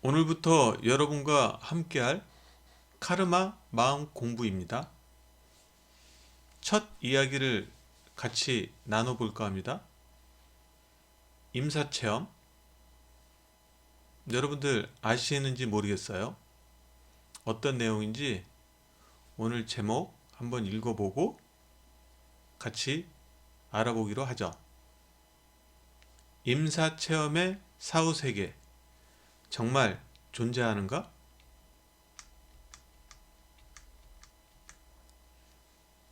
오늘부터 여러분과 함께할 카르마 마음 공부입니다. 첫 이야기를 같이 나눠볼까 합니다. 임사체험. 여러분들 아시는지 모르겠어요. 어떤 내용인지 오늘 제목 한번 읽어보고 같이 알아보기로 하죠. 임사체험의 사후세계 정말 존재하는가?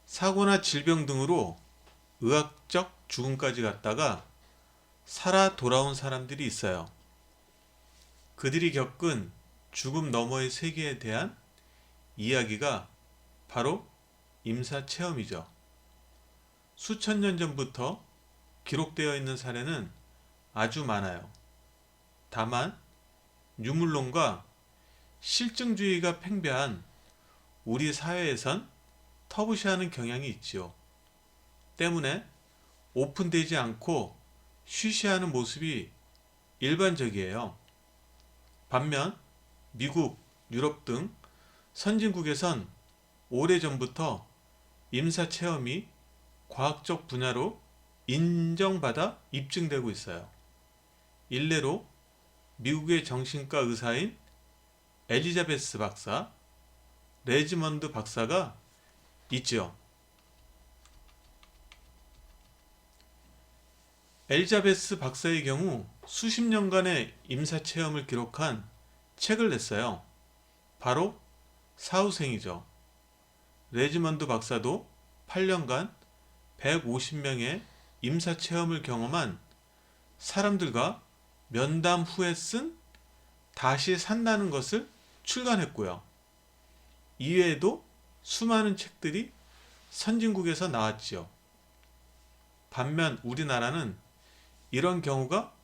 사고나 질병 등으로 의학적 죽음까지 갔다가 살아 돌아온 사람들이 있어요. 그들이 겪은 죽음 너머의 세계에 대한 이야기가 바로 임사체험이죠. 수천 년 전부터 기록되어 있는 사례는 아주 많아요. 다만 유물론과 실증주의가 팽배한 우리 사회에선 터부시하는 경향이 있지요. 때문에 오픈되지 않고 쉬쉬하는 모습이 일반적이에요. 반면 미국, 유럽 등 선진국에선 오래전부터 임사체험이 과학적 분야로 인정받아 입증되고 있어요. 일례로 미국의 정신과 의사인 엘리자베스 박사, 레지먼드 박사가 있지요. 엘리자베스 박사의 경우 수십 년간의 임사체험을 기록한 책을 냈어요. 바로 사후생이죠. 레지먼드 박사도 8년간 150명의 임사체험을 경험한 사람들과 면담 후에 쓴 다시 산다는 것을 출간했고요. 이외에도 수많은 책들이 선진국에서 나왔지요. 반면 우리나라는 이런 경우가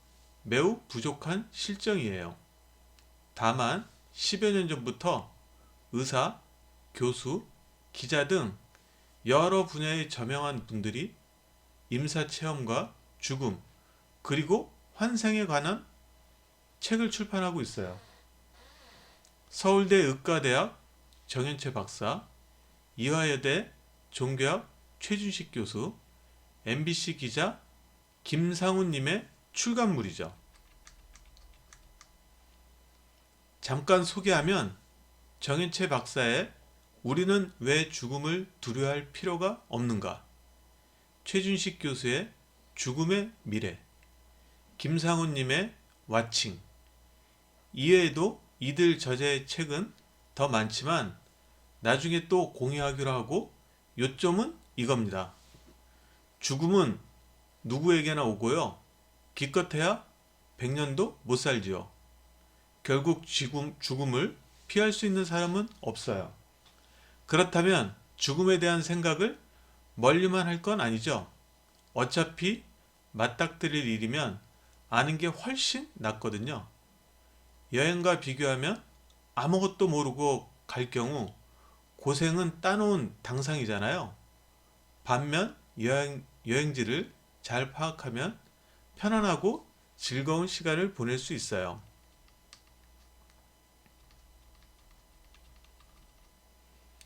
매우 부족한 실정이에요. 다만 10여 년 전부터 의사, 교수, 기자 등 여러 분야의 저명한 분들이 임사체험과 죽음, 그리고 환생에 관한 책을 출판하고 있어요. 서울대 의과대학 정현채 박사, 이화여대 종교학 최준식 교수, MBC 기자 김상훈님의 출간물이죠. 잠깐 소개하면 정현채 박사의 우리는 왜 죽음을 두려워할 필요가 없는가? 최준식 교수의 죽음의 미래, 김상훈님의 와칭. 이외에도 이들 저자의 책은 더 많지만 나중에 또 공유하기로 하고 요점은 이겁니다. 죽음은 누구에게나 오고요. 기껏해야 100년도 못 살지요. 결국 죽음을 피할 수 있는 사람은 없어요. 그렇다면 죽음에 대한 생각을 멀리만 할 건 아니죠. 어차피 맞닥뜨릴 일이면 아는 게 훨씬 낫거든요. 여행과 비교하면 아무것도 모르고 갈 경우 고생은 따놓은 당상이잖아요. 반면 여행지를 잘 파악하면 편안하고 즐거운 시간을 보낼 수 있어요.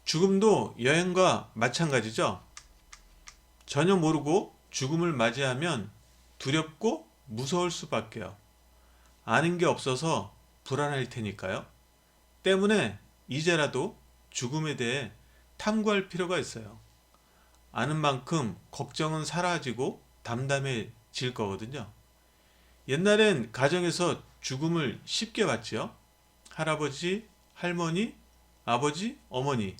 죽음도 여행과 마찬가지죠. 전혀 모르고 죽음을 맞이하면 두렵고 무서울 수밖에요. 아는 게 없어서 불안할 테니까요. 때문에 이제라도 죽음에 대해 탐구할 필요가 있어요. 아는 만큼 걱정은 사라지고 담담해질 거거든요. 옛날엔 가정에서 죽음을 쉽게 봤지요. 할아버지, 할머니, 아버지, 어머니.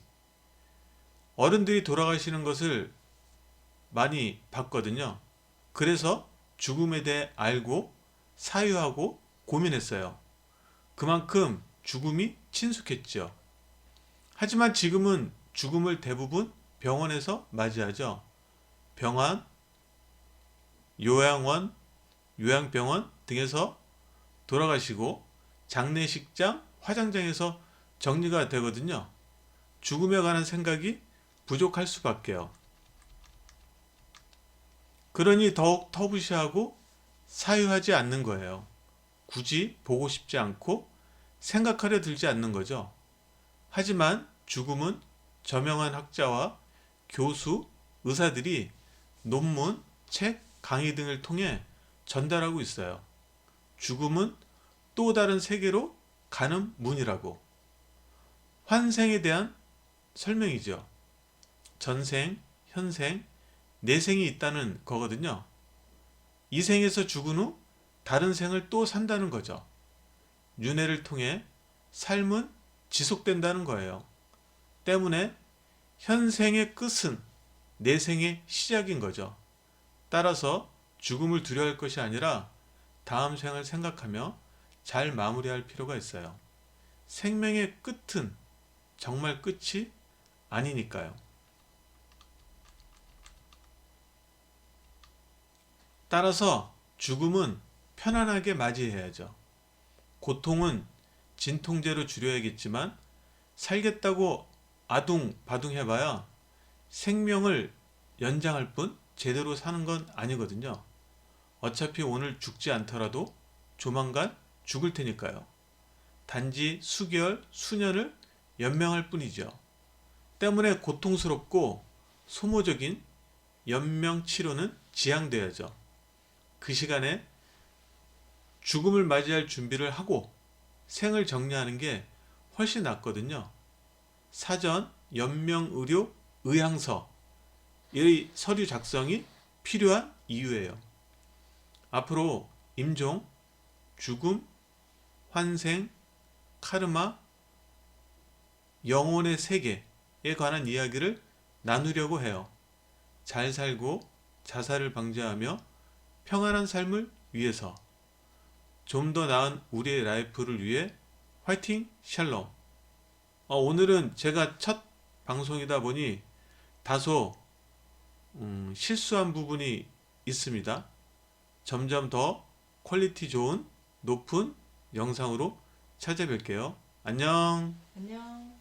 어른들이 돌아가시는 것을 많이 봤거든요. 그래서 죽음에 대해 알고 사유하고 고민했어요. 그만큼 죽음이 친숙했죠. 하지만 지금은 죽음을 대부분 병원에서 맞이하죠. 병원, 요양원, 요양병원 등에서 돌아가시고 장례식장, 화장장에서 정리가 되거든요. 죽음에 관한 생각이 부족할 수밖에요. 그러니 더욱 터부시하고 사유하지 않는 거예요. 굳이 보고 싶지 않고 생각하려 들지 않는 거죠. 하지만 죽음은 저명한 학자와 교수, 의사들이 논문, 책, 강의 등을 통해 전달하고 있어요. 죽음은 또 다른 세계로 가는 문이라고. 환생에 대한 설명이죠. 전생, 현생, 내생이 있다는 거거든요. 이 생에서 죽은 후 다른 생을 또 산다는 거죠. 윤회를 통해 삶은 지속된다는 거예요. 때문에 현생의 끝은 내생의 시작인 거죠. 따라서 죽음을 두려워할 것이 아니라 다음 생을 생각하며 잘 마무리할 필요가 있어요. 생명의 끝은 정말 끝이 아니니까요. 따라서 죽음은 편안하게 맞이해야죠. 고통은 진통제로 줄여야겠지만 살겠다고 아둥바둥 해봐야 생명을 연장할 뿐 제대로 사는 건 아니거든요. 어차피 오늘 죽지 않더라도 조만간 죽을 테니까요. 단지 수개월, 수년을 연명할 뿐이죠. 때문에 고통스럽고 소모적인 연명 치료는 지양돼야죠. 그 시간에 죽음을 맞이할 준비를 하고 생을 정리하는 게 훨씬 낫거든요. 사전 연명의료 의향서의 서류 작성이 필요한 이유예요. 앞으로 임종, 죽음, 환생, 카르마, 영혼의 세계에 관한 이야기를 나누려고 해요. 잘 살고 자살을 방지하며 평안한 삶을 위해서 좀 더 나은 우리의 라이프를 위해 화이팅 샬롬. 오늘은 제가 첫 방송이다 보니 다소 실수한 부분이 있습니다. 점점 더 퀄리티 좋은 높은 영상으로 찾아뵐게요. 안녕. 안녕.